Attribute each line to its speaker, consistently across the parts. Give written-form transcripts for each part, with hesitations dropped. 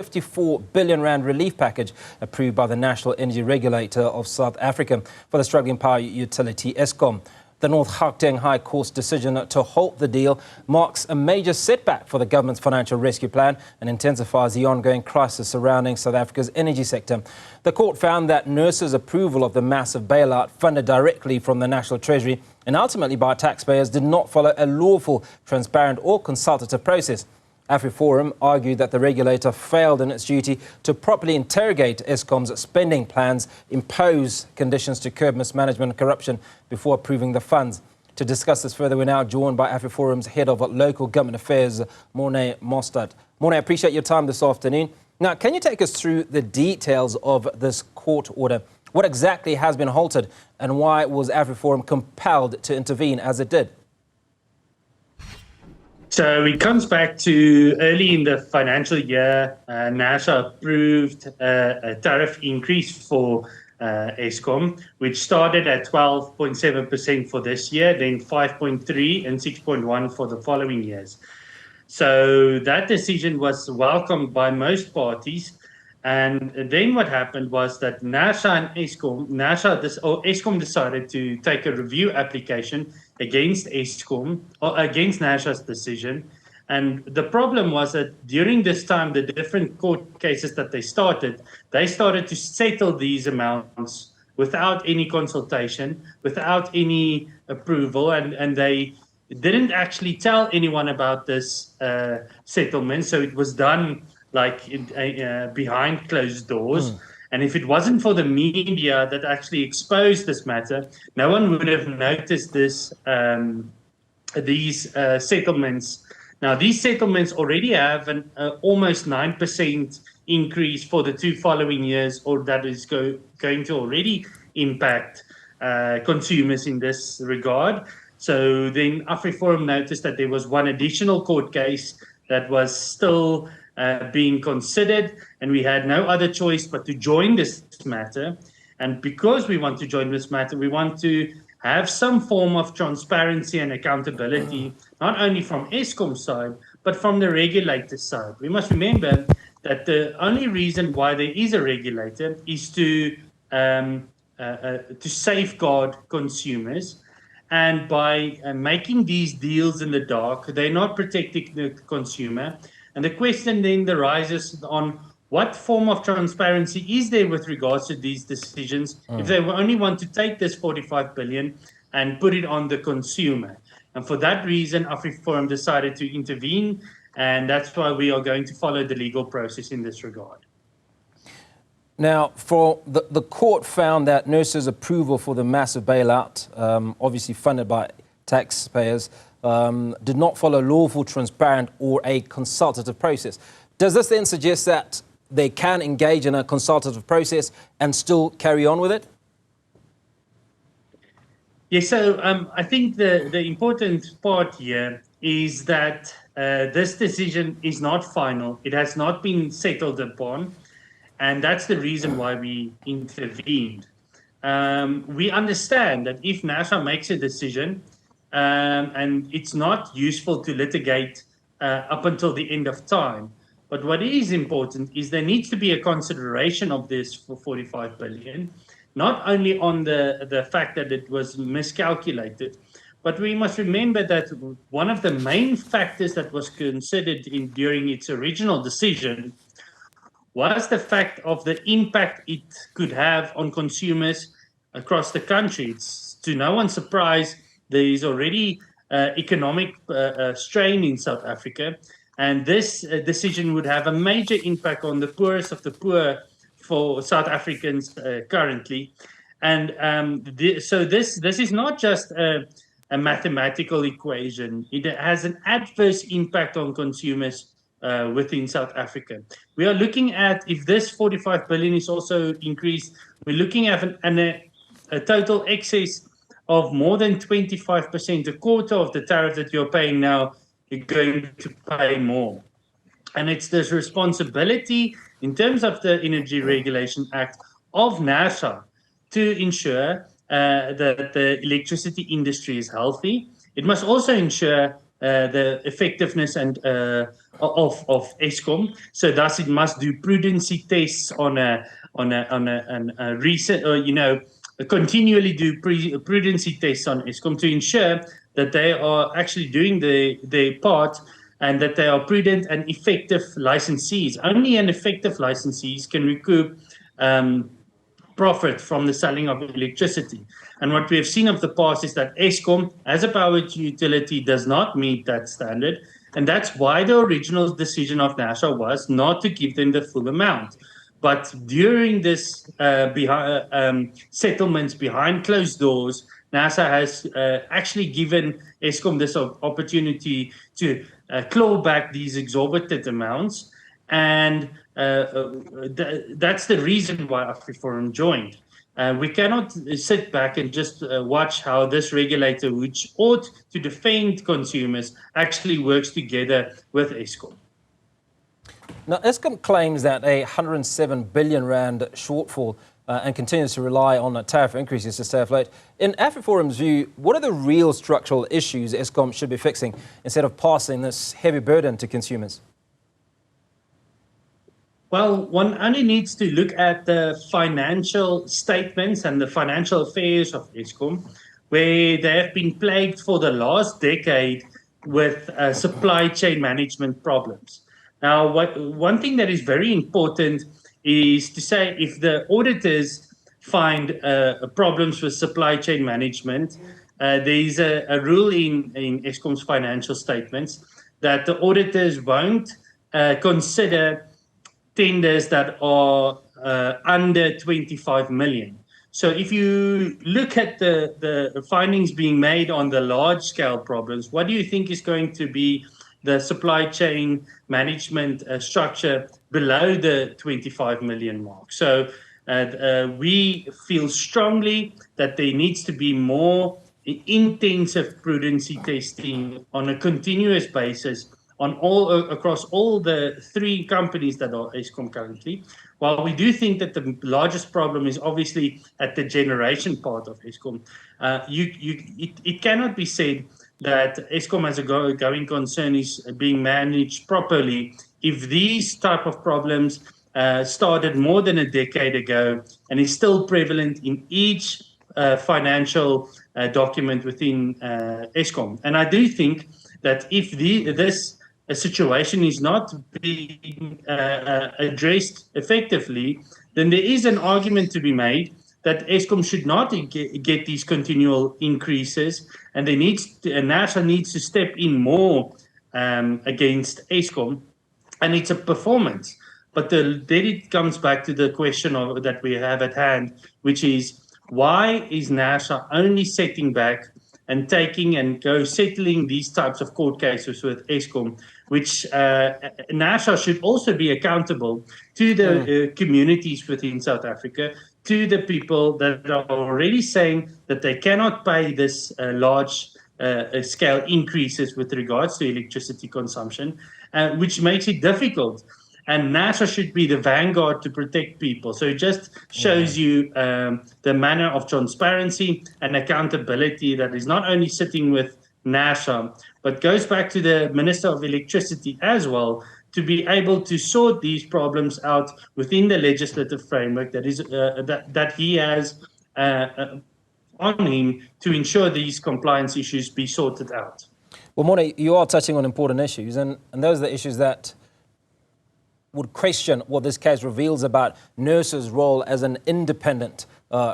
Speaker 1: R54 billion rand relief package approved by the National Energy Regulator of South Africa for the struggling power utility Eskom. The North Gauteng High Court's decision to halt the deal marks a major setback for the government's financial rescue plan and intensifies the ongoing crisis surrounding South Africa's energy sector. The court found that Nersa's approval of the massive bailout funded directly from the National Treasury and ultimately by taxpayers did not follow a lawful, transparent or consultative process. AfriForum argued that the regulator failed in its duty to properly interrogate Eskom's spending plans, impose conditions to curb mismanagement and corruption before approving the funds. To discuss this further, we're now joined by AfriForum's Head of Local Government Affairs, Morne Mostert. Morne, I appreciate your time this afternoon. Now, can you take us through the details of this court order? What exactly has been halted and why was AfriForum compelled to intervene as it did?
Speaker 2: So it comes back to early in the financial year, Nersa approved a tariff increase for Eskom, which started at 12.7% for this year, then 5.3 and 6.1 for the following years. So that decision was welcomed by most parties. And then what happened was that Nersa and Eskom decided to take a review application against Eskom or against Nersa's decision. And the problem was that during this time, the different court cases that they started to settle these amounts without any consultation, without any approval, and they didn't actually tell anyone about this settlement. So it was done like behind closed doors. And if it wasn't for the media that actually exposed this matter, no one would have noticed these settlements. Now, these settlements already have an almost 9% increase for the two following years, or that is going to already impact consumers in this regard. So then AfriForum noticed that there was one additional court case that was still being considered, and we had no other choice but to join this matter. And because we want to join this matter, we want to have some form of transparency and accountability, not only from Eskom's side, but from the regulator's side. We must remember that the only reason why there is a regulator is to safeguard consumers. And by making these deals in the dark, they're not protecting the consumer. And the question then arises on what form of transparency is there with regards to these decisions if they only want to take this 45 billion and put it on the consumer. And for that reason, AfriForum decided to intervene, and that's why we are going to follow the legal process in this regard.
Speaker 1: Now, for the court found that Nersa's approval for the massive bailout, obviously funded by taxpayers, did not follow lawful, transparent or a consultative process. Does this then suggest that they can engage in a consultative process and still carry on with it?
Speaker 2: Yes, so I think the important part here is that this decision is not final. It has not been settled upon. And that's the reason why we intervened. We understand that if Nersa makes a decision and it's not useful to litigate up until the end of time, but what is important is there needs to be a consideration of this for 45 billion, not only on the fact that it was miscalculated, but we must remember that one of the main factors that was considered during its original decision was the fact of the impact it could have on consumers across the country. It's to no one's surprise, there is already economic strain in South Africa, and this decision would have a major impact on the poorest of the poor for South Africans currently. And so this is not just a mathematical equation. It has an adverse impact on consumers within South Africa. We are looking at, if this 45 billion is also increased, we're looking at a total excess of more than 25%, a quarter of the tariff that you're paying now, you're going to pay more. And it's this responsibility in terms of the Energy Regulation Act of Nersa to ensure that the electricity industry is healthy. It must also ensure the effectiveness and of Eskom. So thus it must do prudency tests on a recent, continually do prudency tests on Eskom to ensure that they are actually doing their part and that they are prudent and effective licensees. Only an effective licensees can recoup profit from the selling of electricity. And what we have seen of the past is that Eskom, as a power utility, does not meet that standard. And that's why the original decision of Nersa was not to give them the full amount. But during this settlements behind closed doors, Nersa has actually given Eskom this opportunity to claw back these exorbitant amounts. And that's the reason why AfriForum joined. We cannot sit back and just watch how this regulator, which ought to defend consumers, actually works together with Eskom.
Speaker 1: Now, Eskom claims that a 107 billion rand shortfall and continues to rely on tariff increases to stay afloat. In AfriForum's view, what are the real structural issues Eskom should be fixing instead of passing this heavy burden to consumers?
Speaker 2: Well, one only needs to look at the financial statements and the financial affairs of Eskom, where they have been plagued for the last decade with supply chain management problems. Now, one thing that is very important is to say if the auditors find problems with supply chain management, there is a rule in Eskom's financial statements that the auditors won't consider tenders that are under 25 million. So if you look at the findings being made on the large scale problems, what do you think is going to be the supply chain management structure below the 25 million mark? So we feel strongly that there needs to be more intensive prudency testing on a continuous basis on across all the three companies that are Eskom currently. While we do think that the largest problem is obviously at the generation part of Eskom, it cannot be said that Eskom as a going concern is being managed properly if these type of problems started more than a decade ago and is still prevalent in each financial document within Eskom. And I do think that if this situation is not being addressed effectively, then there is an argument to be made that Eskom should not get these continual increases, and Nersa needs to step in more against Eskom, and it's a performance. But then it comes back to the question that we have at hand, which is why is Nersa only setting back and taking and settling these types of court cases with Eskom, which Nersa should also be accountable to the communities within South Africa, to the people that are already saying that they cannot pay this large scale increases with regards to electricity consumption, which makes it difficult. And Nersa should be the vanguard to protect people. So it just shows you the manner of transparency and accountability that is not only sitting with Nersa, but goes back to the Minister of Electricity as well, to be able to sort these problems out within the legislative framework that is that he has on him to ensure these compliance issues be sorted out.
Speaker 1: Well, Morne, you are touching on important issues, and those are the issues that would question what this case reveals about Nersa's role as an independent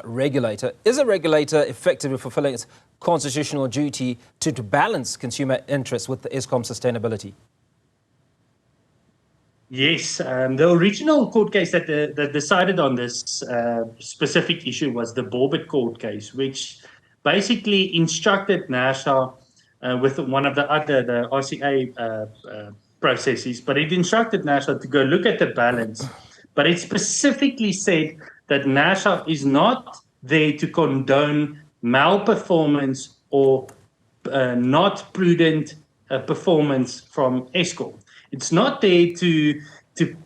Speaker 1: regulator. Is a regulator effectively fulfilling its constitutional duty to balance consumer interests with the Eskom sustainability?
Speaker 2: Yes, the original court case that decided on this specific issue was the Borbet court case, which basically instructed Nersa with one of the RCA processes, but it instructed Nersa to go look at the balance. But it specifically said that Nersa is not there to condone malperformance or not prudent performance from Eskom. It's not there to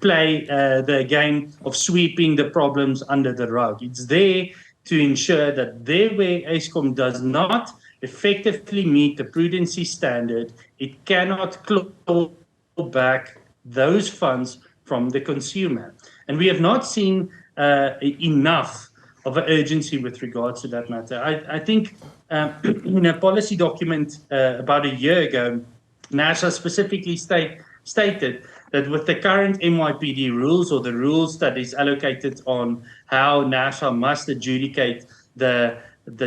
Speaker 2: play the game of sweeping the problems under the rug. It's there to ensure that there where Eskom does not effectively meet the prudency standard, it cannot claw back those funds from the consumer. And we have not seen enough of an urgency with regards to that matter. I think in a policy document about a year ago, Nersa specifically stated that with the current MYPD rules, or the rules that is allocated on how Nersa must adjudicate the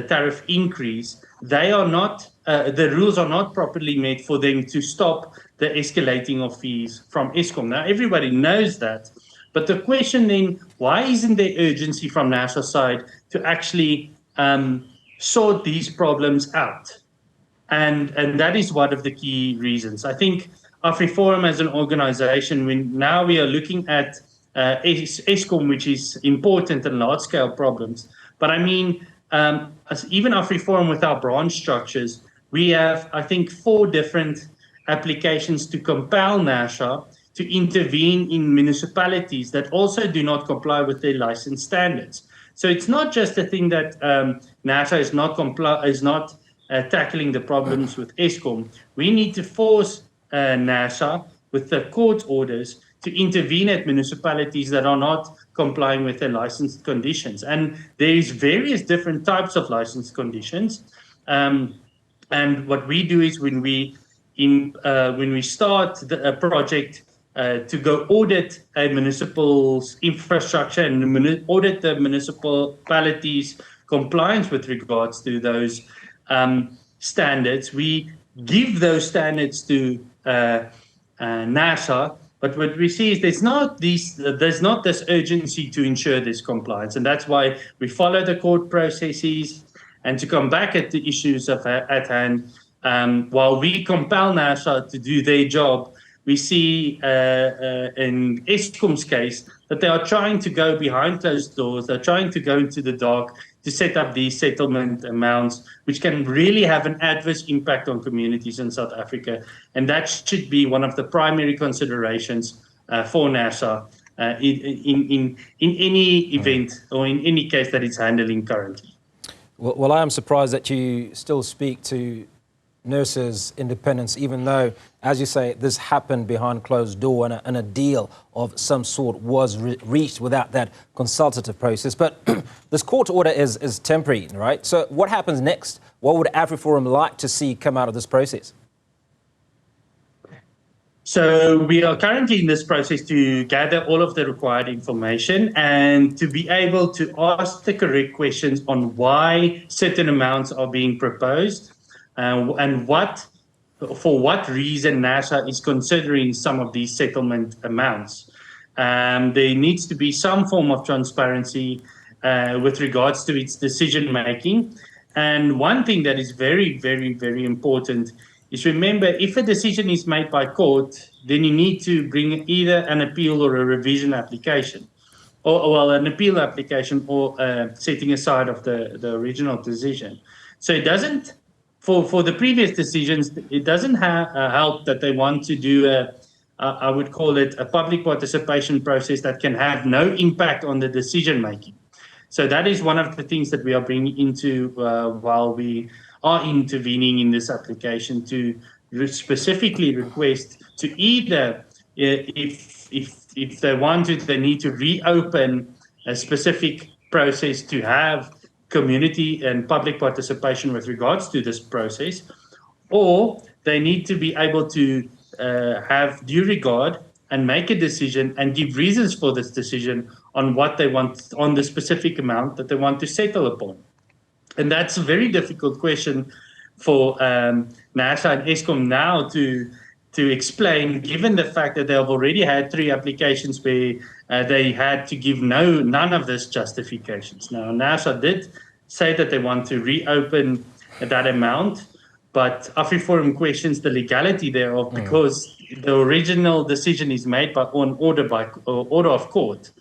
Speaker 2: tariff increase, they are not, the rules are not properly met for them to stop the escalating of fees from Eskom. Now, everybody knows that, but the question then, why isn't there urgency from Nersa's side to actually sort these problems out? And that is one of the key reasons. I think AfriForum as an organization, now we are looking at Eskom, which is important and large-scale problems. But I mean, as even AfriForum with our branch structures, we have, I think, 4 different applications to compel Nersa to intervene in municipalities that also do not comply with their license standards. So it's not just a thing that Nersa is not tackling the problems with Eskom. We need to force Nersa with the court orders to intervene at municipalities that are not complying with their licensed conditions. And there is various different types of licensed conditions. And what we do is when we start a project to go audit a municipal's infrastructure and audit the municipality's compliance with regards to those standards, we give those standards to Nersa. But what we see is there's not this urgency to ensure this compliance, and that's why we follow the court processes. And to come back at the issues at hand, while we compel Nersa to do their job, we see in Eskom's case that they are trying to go behind closed doors. They're trying to go into the dark to set up these settlement amounts, which can really have an adverse impact on communities in South Africa. And that should be one of the primary considerations for Nersa in any event or in any case that it's handling currently.
Speaker 1: Well, I am surprised that you still speak to Nersa's independence, even though, as you say, this happened behind closed door and a deal of some sort was reached without that consultative process. But this court order is temporary, right? So what happens next? What would AfriForum like to see come out of this process?
Speaker 2: So we are currently in this process to gather all of the required information and to be able to ask the correct questions on why certain amounts are being proposed and for what reason Nersa is considering some of these settlement amounts. There needs to be some form of transparency with regards to its decision making. And one thing that is very, very, very important is, remember, if a decision is made by court, then you need to bring either an appeal or a revision application, or an appeal application, or setting aside of the original decision. So it doesn't, for the previous decisions, it doesn't help that they want to do I would call it a public participation process that can have no impact on the decision making. So that is one of the things that we are bringing into while we are intervening in this application, to specifically request to either, if they want to, they need to reopen a specific process to have community and public participation with regards to this process, or they need to be able to have due regard and make a decision and give reasons for this decision on what they want, on the specific amount that they want to settle upon. And that's a very difficult question for Nersa and Eskom now to explain, given the fact that they have already had 3 applications where they had to give none of this justifications. Now, Nersa did say that they want to reopen that amount, but AfriForum questions the legality thereof because the original decision is made on order of court.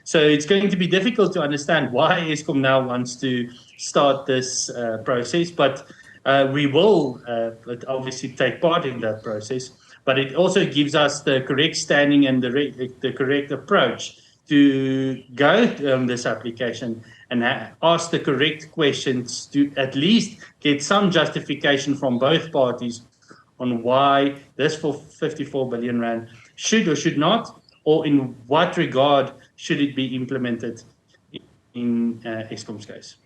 Speaker 2: So it's going to be difficult to understand why Eskom now wants to start this process, but we will obviously take part in that process. But it also gives us the correct standing and the correct approach to go this application and ask the correct questions to at least get some justification from both parties on why this 54 billion rand should or should not, or in what regard should it be implemented in Eskom's case.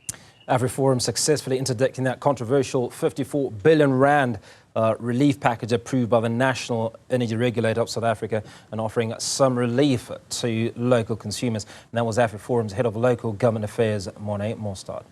Speaker 1: AfriForum successfully interdicting that controversial 54 billion rand relief package approved by the National Energy Regulator of South Africa and offering some relief to local consumers. And that was AfriForum's Head of Local Government Affairs, Morne Mostert.